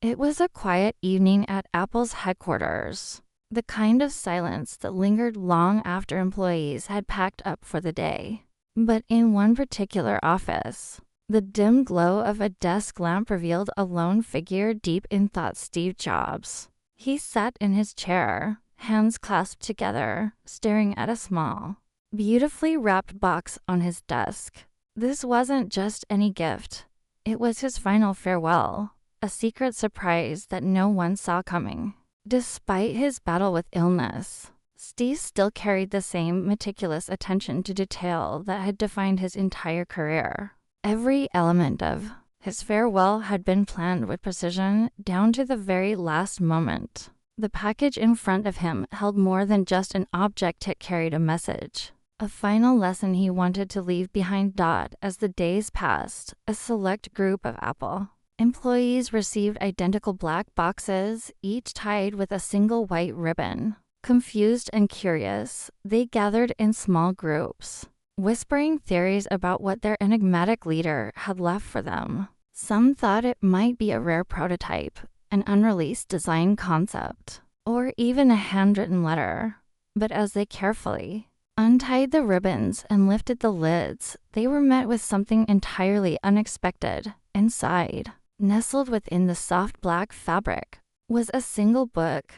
It was a quiet evening at Apple's headquarters, the kind of silence that lingered long after employees had packed up for the day. But in one particular office, the dim glow of a desk lamp revealed a lone figure deep in thought: Steve Jobs. He sat in his chair, hands clasped together, staring at a small, beautifully wrapped box on his desk. This wasn't just any gift. It was his final farewell, a secret surprise that no one saw coming. Despite his battle with illness, Steve still carried the same meticulous attention to detail that had defined his entire career. Every element of his farewell had been planned with precision, down to the very last moment. The package in front of him held more than just an object, it carried a message. A final lesson he wanted to leave behind. As the days passed, a select group of Apple employees received identical black boxes, each tied with a single white ribbon. Confused and curious, they gathered in small groups, whispering theories about what their enigmatic leader had left for them. Some thought it might be a rare prototype, an unreleased design concept, or even a handwritten letter. But as they carefully untied the ribbons and lifted the lids, they were met with something entirely unexpected. Inside, nestled within the soft black fabric, was a single book,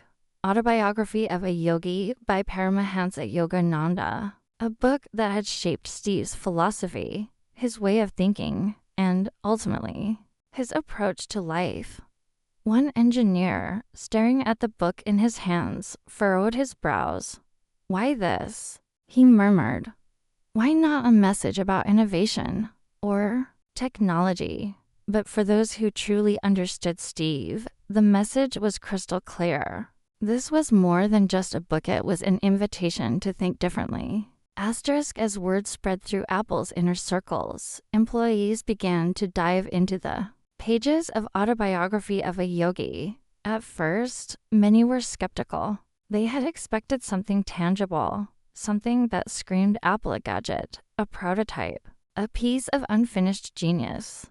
Autobiography of a Yogi by Paramahansa Yogananda, a book that had shaped Steve's philosophy, his way of thinking, and, ultimately, his approach to life. One engineer, staring at the book in his hands, furrowed his brows. "Why this?" he murmured. "Why not a message about innovation or technology?" But for those who truly understood Steve, the message was crystal clear. This was more than just a book, it was an invitation to think differently. As words spread through Apple's inner circles, employees began to dive into the pages of Autobiography of a Yogi. At first, many were skeptical. They had expected something tangible, something that screamed Apple: a gadget, a prototype, a piece of unfinished genius.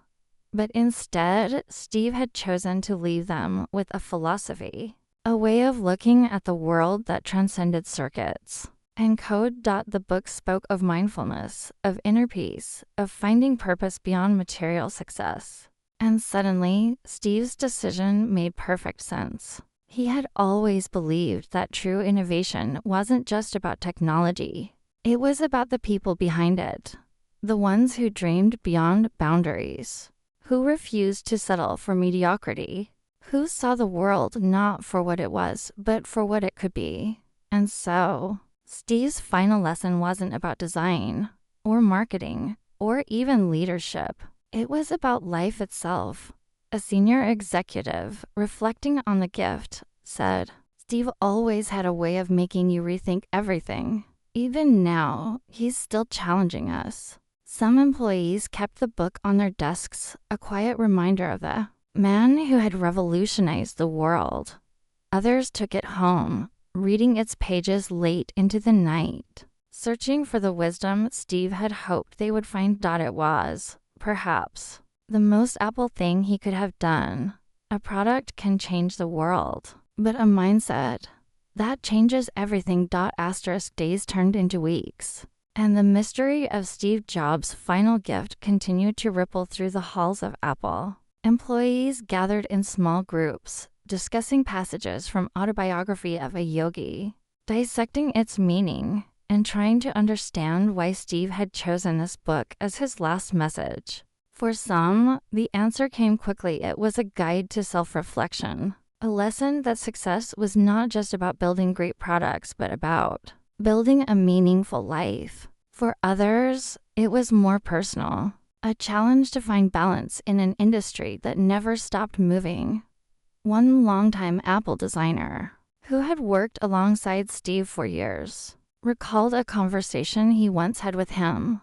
But instead, Steve had chosen to leave them with a philosophy, a way of looking at the world that transcended circuits and code. The book spoke of mindfulness, of inner peace, of finding purpose beyond material success. And suddenly, Steve's decision made perfect sense. He had always believed that true innovation wasn't just about technology. It was about the people behind it, the ones who dreamed beyond boundaries, who refused to settle for mediocrity, who saw the world not for what it was, but for what it could be. And so, Steve's final lesson wasn't about design, or marketing, or even leadership. It was about life itself. A senior executive, reflecting on the gift, said, "Steve always had a way of making you rethink everything. Even now, he's still challenging us." Some employees kept the book on their desks, a quiet reminder of the man who had revolutionized the world. Others took it home, reading its pages late into the night, searching for the wisdom Steve had hoped they would find. It was, perhaps, the most Apple thing he could have done. A product can change the world, but a mindset, that changes everything. Days turned into weeks, and the mystery of Steve Jobs' final gift continued to ripple through the halls of Apple. Employees gathered in small groups, discussing passages from Autobiography of a Yogi, dissecting its meaning, and trying to understand why Steve had chosen this book as his last message. For some, the answer came quickly. It was a guide to self-reflection, a lesson that success was not just about building great products, but about building a meaningful life. For others, it was more personal, a challenge to find balance in an industry that never stopped moving. One longtime Apple designer, who had worked alongside Steve for years, recalled a conversation he once had with him.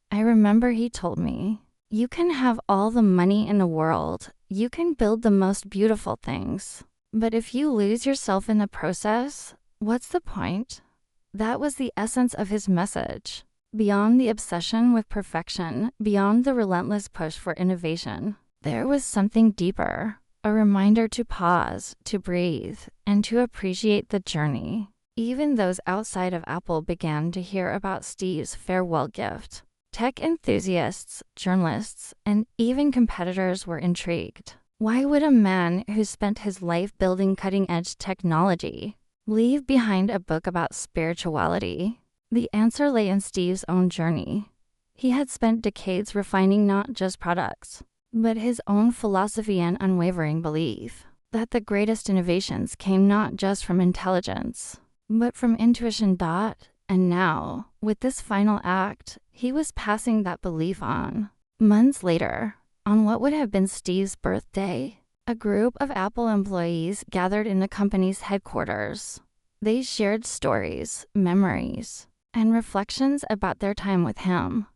"I remember he told me, 'You can have all the money in the world, you can build the most beautiful things, but if you lose yourself in the process, what's the point?'" That was the essence of his message. Beyond the obsession with perfection, beyond the relentless push for innovation, there was something deeper, a reminder to pause, to breathe, and to appreciate the journey. Even those outside of Apple began to hear about Steve's farewell gift. Tech enthusiasts, journalists, and even competitors were intrigued. Why would a man who spent his life building cutting-edge technology leave behind a book about spirituality? The answer lay in Steve's own journey. He had spent decades refining not just products, but his own philosophy and unwavering belief that the greatest innovations came not just from intelligence, but from intuition. And now, with this final act, he was passing that belief on. Months later, on what would have been Steve's birthday, a group of Apple employees gathered in the company's headquarters. They shared stories, memories, and reflections about their time with him.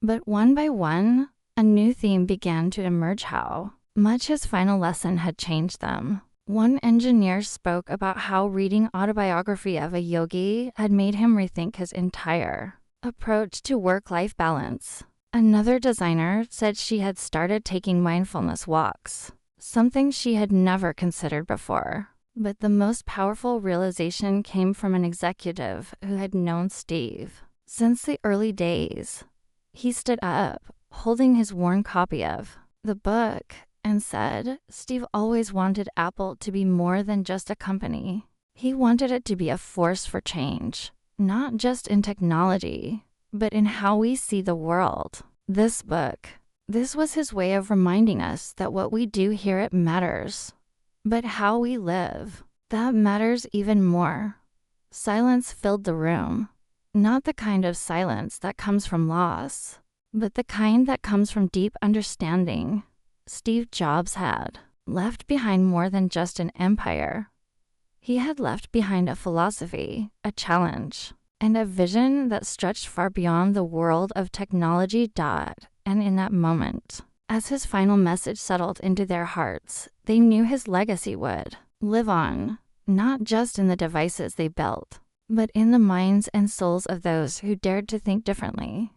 But one by one, a new theme began to emerge: how much his final lesson had changed them. One engineer spoke about how reading autobiography of a yogi had made him rethink his entire approach to work-life balance. Another designer said she had started taking mindfulness walks, something she had never considered before. But the most powerful realization came from an executive who had known Steve since the early days. He stood up, holding his worn copy of the book, and said, Steve always wanted Apple to be more than just a company. He wanted it to be a force for change, not just in technology, but in how we see the world. This was his way of reminding us that what we do here, it matters, but how we live, that matters even more. Silence filled the room, not the kind of silence that comes from loss, but the kind that comes from deep understanding. Steve Jobs had left behind more than just an empire. He had left behind a philosophy, a challenge, and a vision that stretched far beyond the world of technology. And in that moment, as his final message settled into their hearts, they knew his legacy would live on, not just in the devices they built, but in the minds and souls of those who dared to think differently.